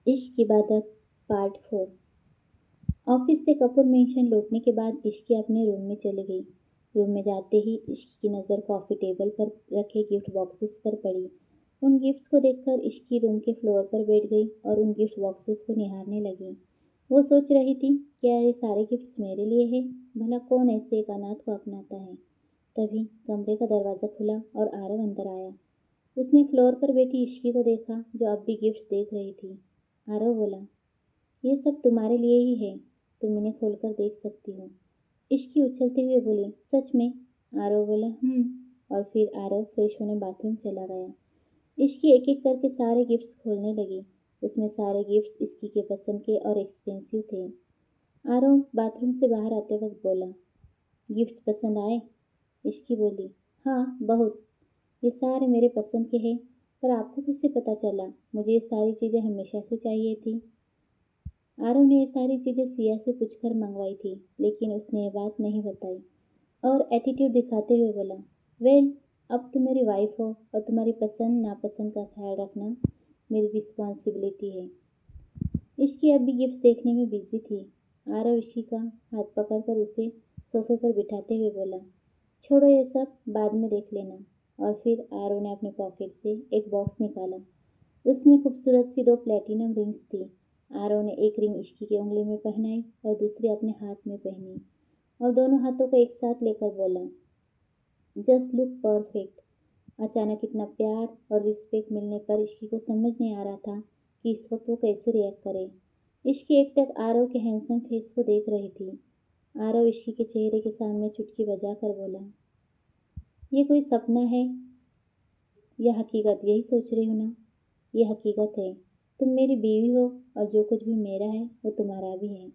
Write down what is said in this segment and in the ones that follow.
इश्क इबादत part 4। Office से कपूर मेंशन लौटने के बाद इश्की अपने रूम में चली गई। रूम में जाते ही इश्की की नज़र कॉफ़ी टेबल पर रखे गिफ्ट बॉक्सेस पर पड़ी। उन गिफ्ट्स को देखकर इश्की रूम के फ्लोर पर बैठ गई और उन गिफ्ट बॉक्सेस को निहारने लगी। वो सोच रही थी, क्या ये सारे गिफ्ट्स मेरे लिए हैं? भला कौन ऐसे एक अनाथ को अपनाता है? तभी कमरे का दरवाज़ा खुला और आरव अंदर आया। उसने फ्लोर पर बैठी इश्की को देखा, जो अब भी गिफ्ट देख रही थी। आरव बोला, ये सब तुम्हारे लिए ही है, तुम इन्हें खोलकर देख सकती हो। इश्की उछलते हुए बोली, सच में? आरव बोला, और फिर आरव फ्रेश होने बाथरूम चला गया। इश्की एक एक करके सारे गिफ्ट्स खोलने लगी। उसमें सारे गिफ्ट्स इश्की के पसंद के और एक्सपेंसिव थे। आरव बाथरूम से बाहर आते वक्त बोला, गिफ्ट्स पसंद आए? इश्की बोली, हाँ बहुत। ये सारे मेरे पसंद के हैं। पर आपको कैसे पता चला? मुझे ये सारी चीज़ें हमेशा से चाहिए थी। आरव ने ये सारी चीजें सिया से पूछकर मंगवाई थी, लेकिन उसने ये बात नहीं बताई और एटीट्यूड दिखाते हुए बोला, वेल, अब तुम मेरी वाइफ हो और तुम्हारी पसंद नापसंद का ख्याल रखना मेरी रिस्पॉन्सिबिलिटी है। इश्की अब भी गिफ्ट देखने में बिजी थी। आरव इश्की का हाथ पकड़कर उसे सोफे पर बिठाते हुए बोला, छोड़ो ये सब, बाद में देख लेना। और फिर आरव ने अपने पॉकेट से एक बॉक्स निकाला। उसमें खूबसूरत सी 2 प्लेटिनम रिंग्स थी। आरव ने एक रिंग इश्की की उंगली में पहनाई और दूसरी अपने हाथ में पहनी और दोनों हाथों को एक साथ लेकर बोला, जस्ट लुक परफेक्ट। अचानक इतना प्यार और रिस्पेक्ट मिलने पर इश्की को समझ नहीं आ रहा था कि इस वक्त वो कैसे रिएक्ट करे। इश्की एकटक आरव के हैंडसम फेस को देख रही थी। आरव इश्की के चेहरे के सामने चुटकी बजाकर बोला, ये कोई सपना है या हकीकत? यही सोच रही हो ना? ये हकीकत है। तुम मेरी बीवी हो और जो कुछ भी मेरा है वो तुम्हारा भी है।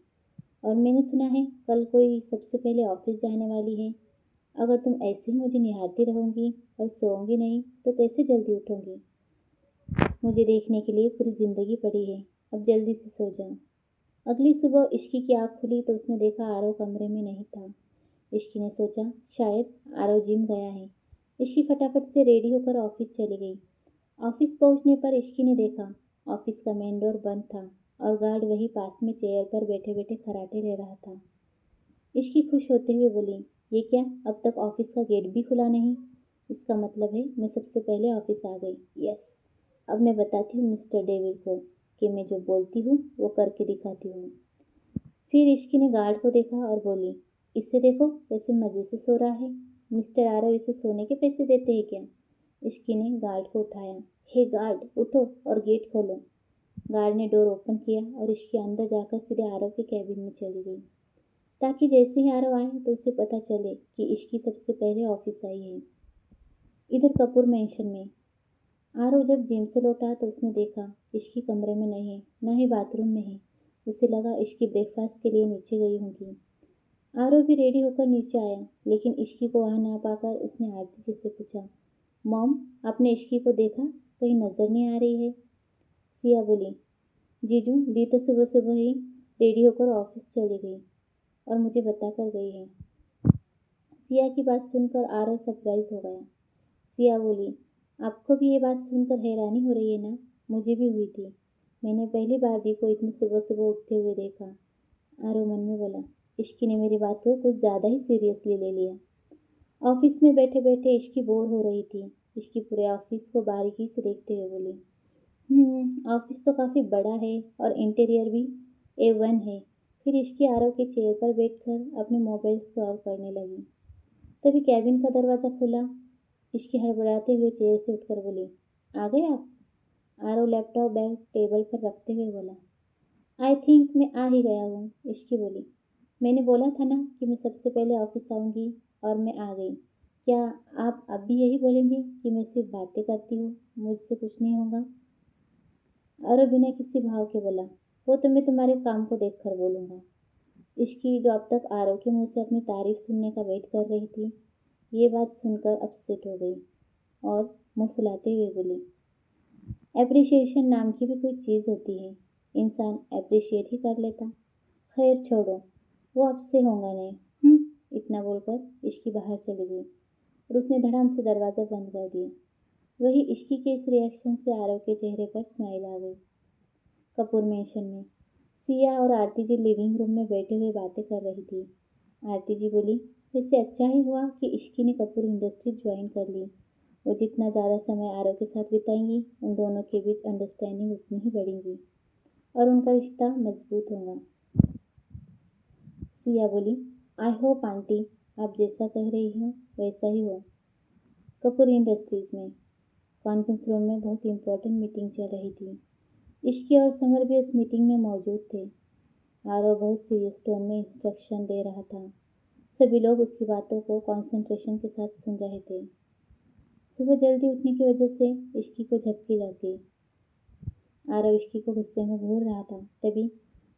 और मैंने सुना है कल कोई सबसे पहले ऑफिस जाने वाली है। अगर तुम ऐसे ही मुझे निहारती रहोगी और सोओगी नहीं तो कैसे जल्दी उठोगी? मुझे देखने के लिए पूरी जिंदगी पड़ी है। अब जल्दी से सो जाओ। अगली सुबह इश्की की आँख खुली तो उसने देखा आरव कमरे में नहीं था। इश्की ने सोचा शायद आरव जिम गया है। इश्की फटाफट से रेडी होकर ऑफिस चली गई। ऑफिस पहुंचने पर इश्की ने देखा ऑफिस का मेन डोर बंद था और गार्ड वही पास में चेयर पर बैठे बैठे खर्राटे ले रहा था। इश्की खुश होते हुए बोली, ये क्या, अब तक ऑफिस का गेट भी खुला नहीं? इसका मतलब है मैं सबसे पहले ऑफिस आ गई। यस, अब मैं बताती हूँ मिस्टर डेविड को कि मैं जो बोलती हूँ वो करके दिखाती हूँ। फिर इश्की ने गार्ड को देखा और बोली, इसे देखो कैसे मजे से सो रहा है। मिस्टर आरव इसे सोने के पैसे देते हैं क्या? इश्की ने गार्ड को उठाया। हे गार्ड, उठो और गेट खोलो। गार्ड ने डोर ओपन किया और इश्की अंदर जाकर सीधे आरव के कैबिन में चली गई, ताकि जैसे ही आरव आए तो उसे पता चले कि इश्की सबसे पहले ऑफिस आई है। इधर कपूर मेंशन में आरव जब जिम से लौटा तो उसने देखा इश्की कमरे में नहीं है, न ही बाथरूम में है। उसे लगा इश्की ब्रेकफास्ट के लिए नीचे गई होगी। आरव भी रेडी होकर नीचे आया, लेकिन इश्की को वहां ना पाकर उसने आरती जी से पूछा, मॉम, आपने इश्की को देखा? कहीं नजर नहीं आ रही है? सिया बोली, जीजू दी तो सुबह सुबह ही रेडी होकर ऑफिस चली गई और मुझे बता कर गई है। सिया की बात सुनकर आरव सरप्राइज हो गया। सिया बोली, आपको भी ये बात सुनकर हैरानी हो रही है ना? मुझे भी हुई थी। मैंने पहली बार दी को इतनी सुबह सुबह उठते हुए देखा। आरव मन में बोला, इश्की ने मेरी बात को कुछ ज्यादा ही सीरियसली ले लिया। ऑफिस में बैठे बैठे इश्की बोर हो रही थी। इश्की पूरे ऑफिस को बारीकी से देखते हुए बोली, ऑफिस तो काफी बड़ा है और इंटीरियर भी A1 है। फिर इश्की आरव के चेयर पर बैठकर अपने मोबाइल स्क्रॉल करने लगी। तभी कैबिन का दरवाजा खुला। इश्की हड़बड़ाते हुए चेयर से उठकर बोली, आ गए आप? आरव लैपटॉप बैग टेबल पर रखते हुए बोला, आई थिंक मैं आ ही गया हूँ। इश्की बोली, मैंने बोला था ना कि मैं सबसे पहले ऑफिस आऊंगी और मैं आ गई। क्या आप अब भी यही बोलेंगे कि मैं सिर्फ बातें करती हूँ, मुझसे कुछ नहीं होगा? आरव बिना किसी भाव के बोला, वो तो मैं तुम्हारे काम को देखकर बोलूंगा। इश्की, जो अब तक आरव के मुंह से अपनी तारीफ सुनने का वेट कर रही थी, ये बात सुनकर अपसेट हो गई और मुंह फुलाते हुए बोली, एप्रिसिएशन नाम की भी कोई चीज़ होती है, इंसान एप्रिशिएट ही कर लेता। खैर छोड़ो, वो अब से होगा नहीं। इतना बोलकर इश्की बाहर चली गई और उसने धड़ाम से दरवाज़ा बंद कर दिया। वही इश्की के इस रिएक्शन से आरव के चेहरे पर स्माइल आ गई। कपूर मेंशन में सिया और आरती जी लिविंग रूम में बैठे हुए बातें कर रही थी। आरती जी बोली, इससे अच्छा ही हुआ कि इश्की ने कपूर इंडस्ट्री ज्वाइन कर ली। वो जितना ज़्यादा समय आरव के साथ बिताएंगी, उन दोनों के बीच अंडरस्टैंडिंग उतनी ही बढ़ेगी और उनका रिश्ता मजबूत होगा। सिया बोली, आई होप आंटी, आप जैसा कह रही हो वैसा ही हो। कपूर इंडस्ट्रीज में कॉन्फ्रेंस रूम में बहुत इंपॉर्टेंट मीटिंग चल रही थी। इश्की और समर भी उस मीटिंग में मौजूद थे। आरव बहुत सीरियस टोन में इंस्ट्रक्शन दे रहा था। सभी लोग उसकी बातों को कंसंट्रेशन के साथ सुन रहे थे। सुबह जल्दी उठने की वजह से इश्की को झपकी लग गई। आरव इश्की को गुस्से में घूर रहा था। तभी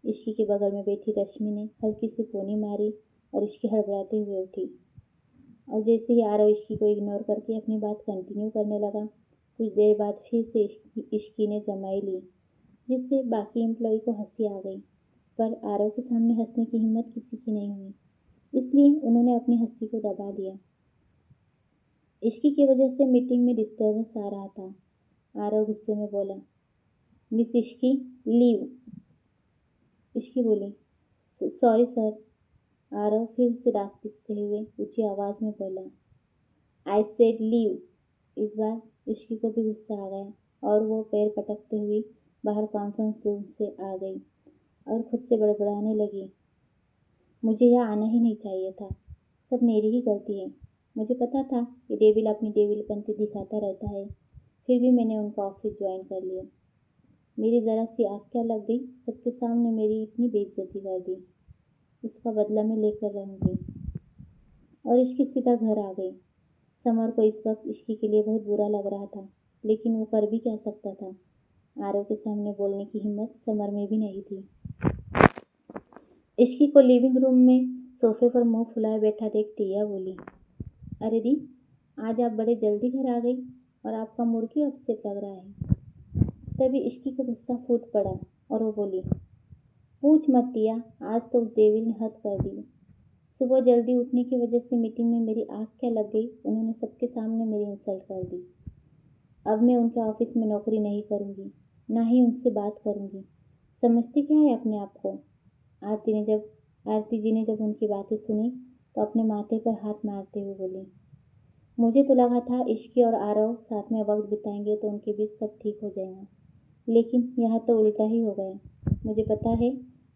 इश्की के बगल में बैठी रश्मि ने हल्की सी पोनी मारी और इश्की हड़बड़ाते हुए उठी। और जैसे ही आरव इश्की को इग्नोर करके अपनी बात कंटिन्यू करने लगा, कुछ देर बाद फिर से इश्की ने जमाई ली, जिससे बाकी एम्प्लॉय को हंसी आ गई। पर आरव के सामने हंसने की हिम्मत किसी की नहीं हुई, इसलिए उन्होंने अपनी हंसी को दबा दिया। इश्की की वजह से मीटिंग में डिस्टर्बेंस आ रहा था। आरव गुस्से में बोला, मिस इश्की, लीव। इश्की बोली, सॉरी सर। आरव फिर से दांत पिसते हुए ऊंची आवाज में बोला, आई सेड लीव। इस बार इश्की को भी गुस्सा आ गया और वो पैर पटकते हुए बाहर कॉन्फ्रेंस रूम से आ गई और खुद से बड़बड़ाने लगी, मुझे यहाँ आना ही नहीं चाहिए था, सब मेरी ही गलती है। मुझे पता था कि डेविल अपनी डेविलपंती दिखाता रहता है, फिर भी मैंने उनका ऑफिस ज्वाइन कर लिया। मेरी ज़रा सी आँख क्या लग गई, सबके सामने मेरी इतनी बेइज्जती कर दी। इसका बदला मैं लेकर रहूँगी। और इश्की सीधा घर आ गई। समर को इस वक्त इश्की के लिए बहुत बुरा लग रहा था, लेकिन वो कर भी क्या सकता था। आरव के सामने बोलने की हिम्मत समर में भी नहीं थी। इश्की को लिविंग रूम में सोफे पर मुंह फुलाए बैठा देख टिया बोली, अरे दी, आज आप बड़े जल्दी घर आ गई और आपका मूड क्यों अपसेट लग रहा है। तभी इश्की को गुस्सा फूट पड़ा और वो बोली, पूछ मत टिया, आज तो उस डेविल ने हद कर दी। सुबह जल्दी उठने की वजह से मीटिंग में मेरी आँख क्या लग गई, उन्होंने सबके सामने मेरी इंसल्ट कर दी। अब मैं उनके ऑफिस में नौकरी नहीं करूँगी, ना ही उनसे बात करूँगी। समझते क्या है अपने आप को। आरती जी ने जब उनकी बातें सुनी तो अपने माथे पर हाथ मारते हुए बोली, मुझे तो लगा था इश्की और आरव साथ में वक्त बिताएंगे तो उनके बीच सब ठीक हो जाएगा, लेकिन यहाँ तो उल्टा ही हो गया। मुझे पता है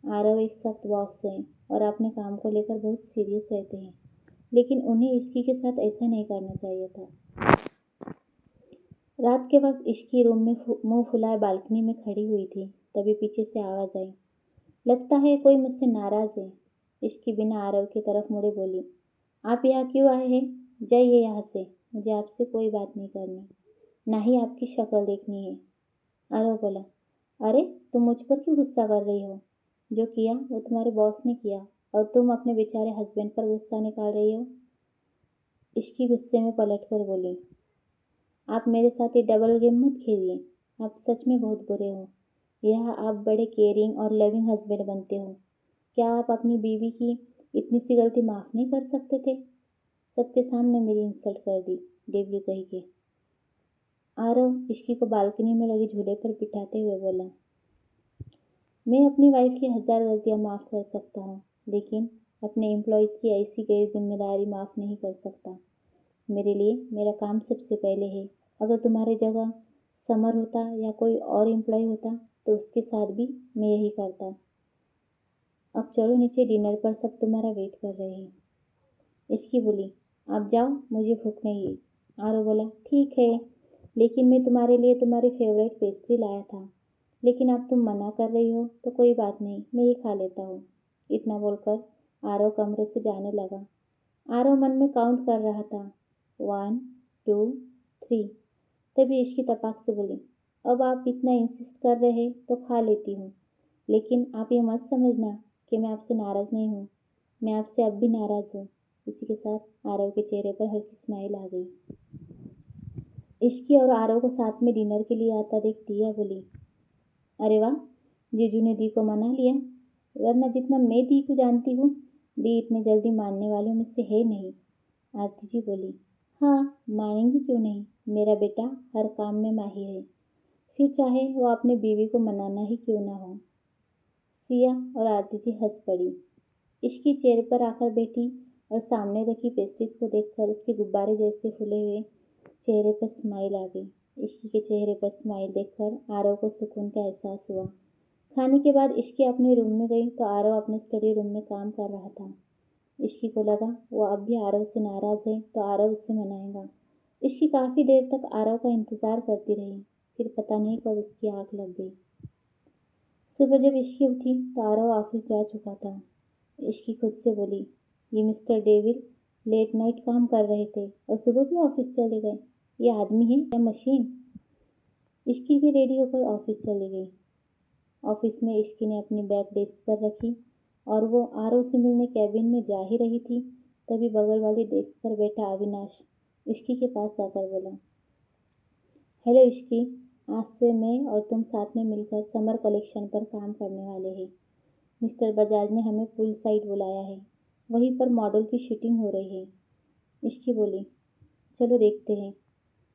आरव एक सख्त बॉस है और अपने काम को लेकर बहुत सीरियस रहते हैं, लेकिन उन्हें इश्की के साथ ऐसा नहीं करना चाहिए था। रात के वक्त इश्की रूम में मुंह फुलाए बालकनी में खड़ी हुई थी। तभी पीछे से आवाज आई, लगता है कोई मुझसे नाराज है। इश्की बिना आरव की तरफ मुड़े बोली, आप यहाँ क्यों आए हैं, जाइए यहाँ से, मुझे आपसे कोई बात नहीं करनी, ना ही आपकी शक्ल देखनी है। आरव बोला, अरे तुम मुझ पर क्यों गुस्सा कर रही हो, जो किया वो तुम्हारे बॉस ने किया और तुम अपने बेचारे हस्बैंड पर गुस्सा निकाल रही हो। इश्की गुस्से में पलट कर बोली, आप मेरे साथ ये डबल गेम मत खेलिए, आप सच में बहुत बुरे हो। यह आप बड़े केयरिंग और लविंग हस्बैंड बनते हो, क्या आप अपनी बीवी की इतनी सी गलती माफ नहीं कर सकते थे। सबके सामने मेरी इंसल्ट कर दी, डेवली कही के। आरव इश्की को बालकनी में लगे झूले पर बिठाते हुए बोला, मैं अपनी वाइफ की 1000 गलतियां माफ कर सकता हूँ, लेकिन अपने एम्प्लॉयज की ऐसी गैर जिम्मेदारी माफ नहीं कर सकता। मेरे लिए मेरा काम सबसे पहले है। अगर तुम्हारी जगह समर होता या कोई और एम्प्लॉय होता तो उसके साथ भी मैं यही करता। अब चलो नीचे, डिनर पर सब तुम्हारा वेट कर रहे हैं। इश्की बोली, आप जाओ, मुझे भूख नहीं है। आरव बोला, ठीक है, लेकिन मैं तुम्हारे लिए तुम्हारी फेवरेट पेस्ट्री लाया था, लेकिन अब तुम मना कर रही हो तो कोई बात नहीं, मैं ये खा लेता हूँ। इतना बोलकर आरव कमरे से जाने लगा। आरव मन में काउंट कर रहा था, 1 2 3। तभी इश्की तपाक से बोली, अब आप इतना इंसिस्ट कर रहे हैं तो खा लेती हूँ, लेकिन आप ये मत समझना कि मैं आपसे नाराज नहीं हूँ, मैं आपसे अब भी नाराज हूँ। इसी के साथ आरव के चेहरे पर हल्की स्माइल आ गई। इश्की और आरव को साथ में डिनर के लिए आता देख टिया बोली, अरे वाह, जीजू ने दी को मना लिया, वरना जितना मैं दी को जानती हूँ, दी इतने जल्दी मानने वालों में से है नहीं। आरती जी बोली, हाँ मानेंगी क्यों नहीं, मेरा बेटा हर काम में माहिर है। फिर चाहे वो अपनी बीवी को मनाना ही क्यों ना हो। सिया और आरती जी हंस पड़ी। इश्की चेयर पर आकर बैठी और सामने रखी पेस्ट्रीज को देखकर उसके गुब्बारे जैसे फूले हुए चेहरे पर स्माइल आ गई। इश्की के चेहरे पर स्माइल देखकर आरव को सुकून का एहसास हुआ। खाने के बाद इश्की अपने रूम में गई तो आरव अपने स्टडी रूम में काम कर रहा था। इश्की को लगा वो अब भी आरव से नाराज है तो आरव उससे मनाएगा। इश्की काफी देर तक आरव का इंतजार करती रही। फिर पता नहीं कब उसकी आंख लग गई। सुबह जब इश्की उठी तो आरव ऑफिस जा चुका था। इश्की खुद से बोली, ये मिस्टर डेविल लेट नाइट काम कर रहे थे और सुबह भी ऑफिस चले गए। ये आदमी है या मशीन? इश्की भी रेडी होकर ऑफिस चली गई। ऑफिस में इश्की ने अपनी बैग डेस्क पर रखी और वो आरव से मिलने कैबिन में जा ही रही थी, तभी बगल वाली डेस्क पर बैठा अविनाश इश्की के पास आकर बोला, हेलो इश्की, आज से मैं और तुम साथ में मिलकर समर कलेक्शन पर काम करने वाले हैं। मिस्टर बजाज ने हमें पूल साइड बुलाया है, वहीं पर मॉडल की शूटिंग हो रही है। इश्की बोली, चलो देखते हैं।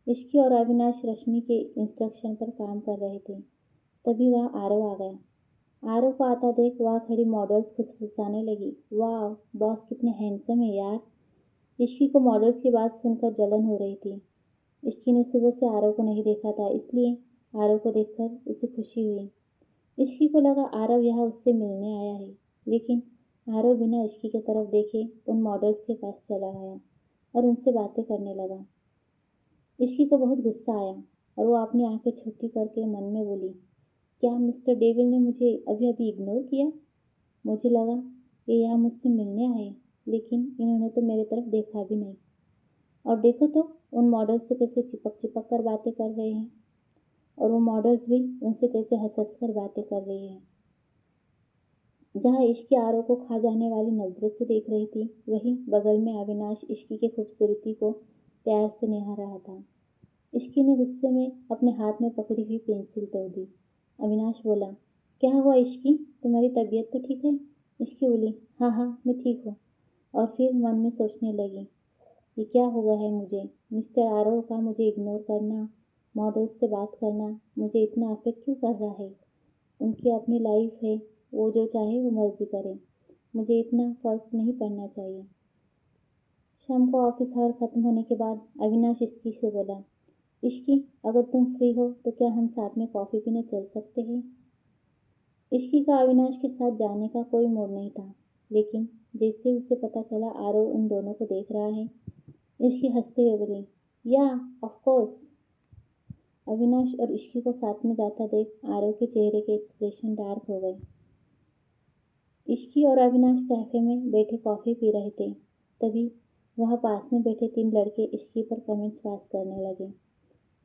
इश्की और अविनाश रश्मि के इंस्ट्रक्शन पर काम कर रहे थे। तभी वहाँ आरव आ गया। आरव को आता देख वहाँ खड़ी मॉडल्स फुसफुसाने लगी, वाह बॉस कितने हैंडसम है यार। इश्की को मॉडल्स की बात सुनकर जलन हो रही थी। इश्की ने सुबह से आरव को नहीं देखा था, इसलिए आरव को देखकर उसे खुशी हुई। इश्की को लगा आरव यहाँ उससे मिलने आया है, लेकिन आरव बिना इश्की की तरफ देखे उन मॉडल्स के पास चला गया और उनसे बातें करने लगा। इश्की को बहुत गुस्सा आया और वो अपनी आंखें छोटी करके मन में बोली, क्या मिस्टर डेविल ने मुझे अभी अभी इग्नोर किया? मुझे लगा ये यहाँ मुझसे मिलने आए, लेकिन इन्होंने तो मेरी तरफ देखा भी नहीं। और देखो तो उन मॉडल्स से कैसे चिपक चिपक कर बातें कर रहे हैं और वो मॉडल्स भी उनसे कैसे हंस हंस कर बातें कर रही हैं। जहाँ इश्की आरव को खा जाने वाली नजरों से देख रही थी, वहीं बगल में अविनाश इश्की की खूबसूरती को प्यार से निहार रहा था। इश्की ने गुस्से में अपने हाथ में पकड़ी हुई पेंसिल तोड़ दी। अविनाश बोला, क्या हुआ इश्की, तुम्हारी तबीयत तो ठीक है? इश्की बोली, हाँ हाँ मैं ठीक हूँ। और फिर मन में सोचने लगी, ये क्या हो गया है मुझे? मिस्टर आरव का मुझे इग्नोर करना, मॉडल्स से बात करना मुझे इतना अफेक्ट क्यों कर रहा है? उनकी अपनी लाइफ है, वो जो चाहे वो मर्जी करे, मुझे इतना फर्क नहीं पड़ना चाहिए। शाम को ऑफिस आवर खत्म होने के बाद अविनाश इश्की से बोला, इश्की अगर तुम फ्री हो तो क्या हम साथ में कॉफी पीने चल सकते हैं? इश्की का अविनाश के साथ जाने का कोई मूड नहीं था, लेकिन जैसे उसे पता चला आरव उन दोनों को देख रहा है, इश्की हंसते हुए बोली, या ऑफ कोर्स। अविनाश और इश्की को साथ में जाता देख आरव के चेहरे के एक्सप्रेशन डार्क हो गए। इश्की और अविनाश कैफे में बैठे कॉफी पी रहे थे, तभी वहाँ पास में बैठे 3 लड़के इश्की पर कमेंट्स पास करने लगे।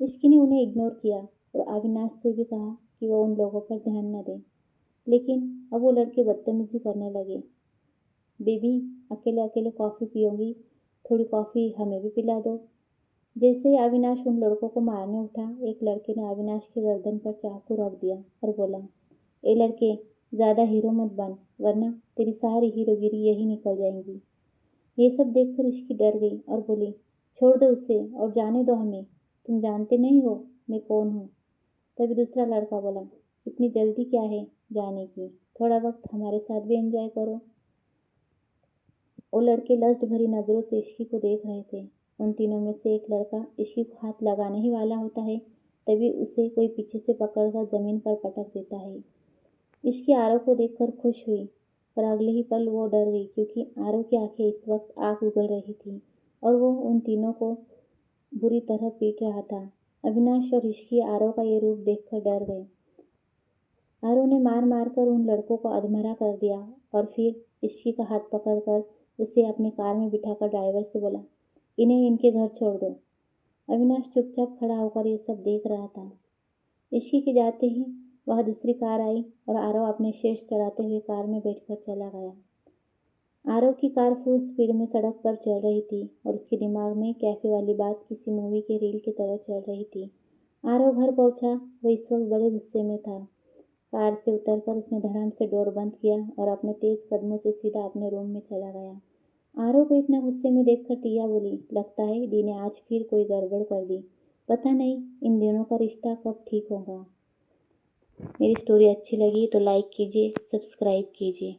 इश्की ने उन्हें इग्नोर किया और अविनाश से भी कहा कि वो उन लोगों पर ध्यान न दें, लेकिन अब वो लड़के बदतमीजी करने लगे। बेबी अकेले अकेले कॉफी पियोगी, थोड़ी कॉफी हमें भी पिला दो। जैसे ही अविनाश उन लड़कों को मारने उठा, एक लड़के ने अविनाश की गर्दन पर चाकू रख दिया और बोला, ए लड़के ज्यादा हीरो मत बन, वरना तेरी सारी हीरोगिरी यही निकल जाएंगी। ये सब देखकर इश्की डर गई और बोली, छोड़ दो उसे और जाने दो हमें, तुम जानते नहीं हो मैं कौन हूँ। तभी दूसरा लड़का बोला, इतनी जल्दी क्या है जाने की, थोड़ा वक्त हमारे साथ भी एंजॉय करो। वो लड़के लस्ट भरी नजरों से इश्की को देख रहे थे। उन तीनों में से एक लड़का इश्की को हाथ लगाने ही वाला होता है, तभी उसे कोई पीछे से पकड़कर जमीन पर पटक देता है। इश्की आरव को देखकर खुश हुई, पर अगले ही पल वो डर गई, क्योंकि आरव की आंखें इस वक्त आग उगल रही थी और वो उन तीनों को बुरी तरह पीट रहा था। अविनाश और इश्की आरव का ये रूप देखकर डर गए। आरव ने मार मार कर उन लड़कों को अधमरा कर दिया और फिर इश्की का हाथ पकड़कर उसे अपनी कार में बिठाकर ड्राइवर से बोला, इन्हें इनके घर छोड़ दो। अविनाश चुपचाप खड़ा होकर ये सब देख रहा था। इश्की के जाते ही वह दूसरी कार आई और आरव अपने शीर्ष चढ़ाते हुए कार में बैठकर चला गया। आरव की कार फुल स्पीड में सड़क पर चल रही थी और उसके दिमाग में कैफे वाली बात किसी मूवी के रील की तरह चल रही थी। आरव घर पहुंचा, वो इस वक्त बड़े गुस्से में था। कार से उतरकर उसने धड़ाम से डोर बंद किया और अपने तेज कदमों से सीधा अपने रूम में चला गया। आरव को इतना गुस्से में देखकर टिया बोली, लगता है डी ने आज फिर कोई गड़बड़ कर दी। पता नहीं इन दोनों का रिश्ता कब ठीक होगा। मेरी स्टोरी अच्छी लगी तो लाइक कीजिए, सब्सक्राइब कीजिए।